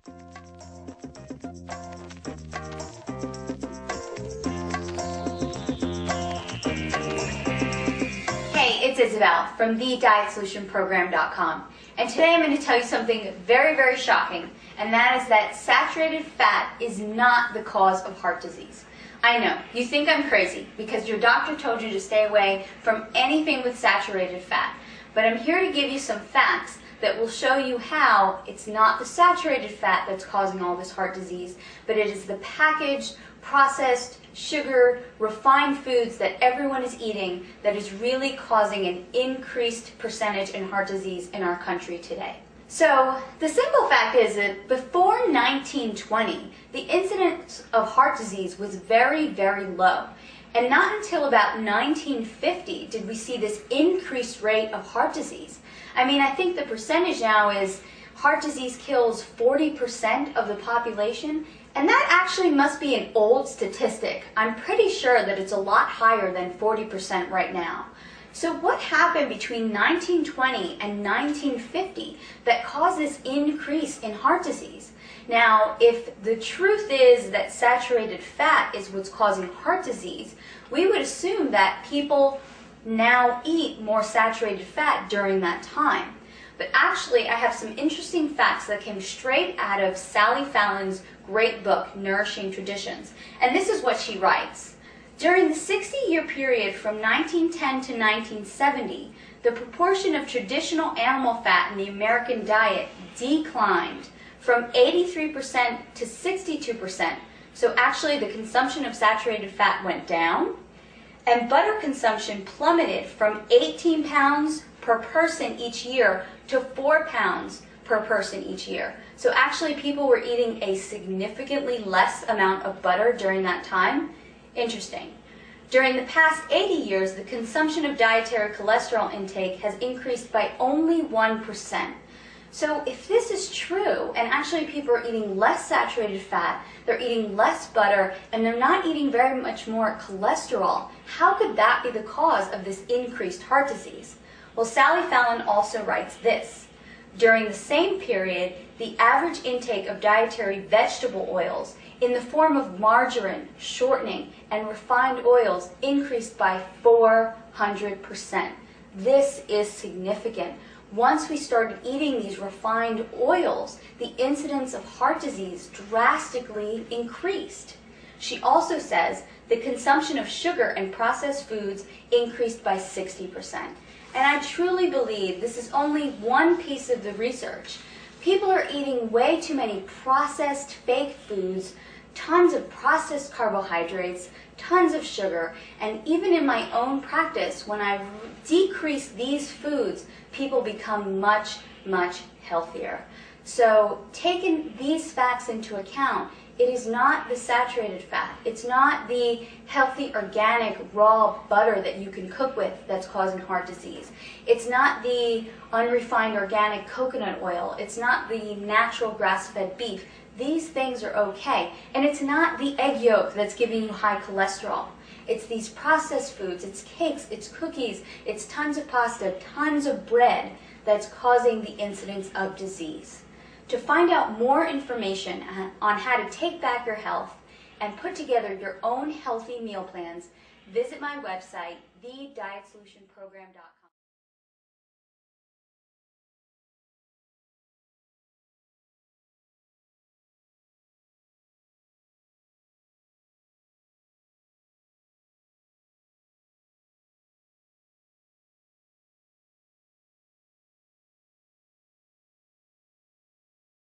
Hey, it's Isabel from TheDietSolutionProgram.com, and today I'm going to tell you something very, very shocking, and that is that saturated fat is not the cause of heart disease. I know, you think I'm crazy because your doctor told you to stay away from anything with saturated fat, but I'm here to give you some facts that will show you how it's not the saturated fat that's causing all this heart disease, but it is the packaged, processed, sugar, refined foods that everyone is eating that is really causing an increased percentage in heart disease in our country today. So the simple fact is that before 1920, the incidence of heart disease was very, very low. And not until about 1950 did we see this increased rate of heart disease. I mean, I think the percentage now is heart disease kills 40% of the population, and that actually must be an old statistic. I'm pretty sure that it's a lot higher than 40% right now. So what happened between 1920 and 1950 that caused this increase in heart disease? Now, if the truth is that saturated fat is what's causing heart disease, we would assume that people now eat more saturated fat during that time. But actually, I have some interesting facts that came straight out of Sally Fallon's great book, Nourishing Traditions. And this is what she writes. During the 60-year period from 1910 to 1970, the proportion of traditional animal fat in the American diet declined from 83% to 62%. So actually, the consumption of saturated fat went down, and butter consumption plummeted from 18 pounds per person each year to 4 pounds per person each year. So actually, people were eating a significantly less amount of butter during that time. Interesting. During the past 80 years, the consumption of dietary cholesterol intake has increased by only 1%. So if this is true, and actually people are eating less saturated fat, they're eating less butter, and they're not eating very much more cholesterol, how could that be the cause of this increased heart disease? Well, Sally Fallon also writes this. During the same period, the average intake of dietary vegetable oils in the form of margarine, shortening, and refined oils increased by 400%. This is significant. Once we started eating these refined oils, the incidence of heart disease drastically increased. She also says the consumption of sugar and processed foods increased by 60%. And I truly believe this is only one piece of the research. People are eating way too many processed fake foods, tons of processed carbohydrates, tons of sugar, and even in my own practice, when I decrease these foods, people become much, much healthier. So taking these facts into account, it is not the saturated fat, it's not the healthy, organic, raw butter that you can cook with that's causing heart disease. It's not the unrefined organic coconut oil. It's not the natural grass-fed beef. These things are okay. And it's not the egg yolk that's giving you high cholesterol. It's these processed foods, it's cakes, it's cookies, it's tons of pasta, tons of bread that's causing the incidence of disease. To find out more information on how to take back your health and put together your own healthy meal plans, visit my website, TheDietSolutionProgram.com.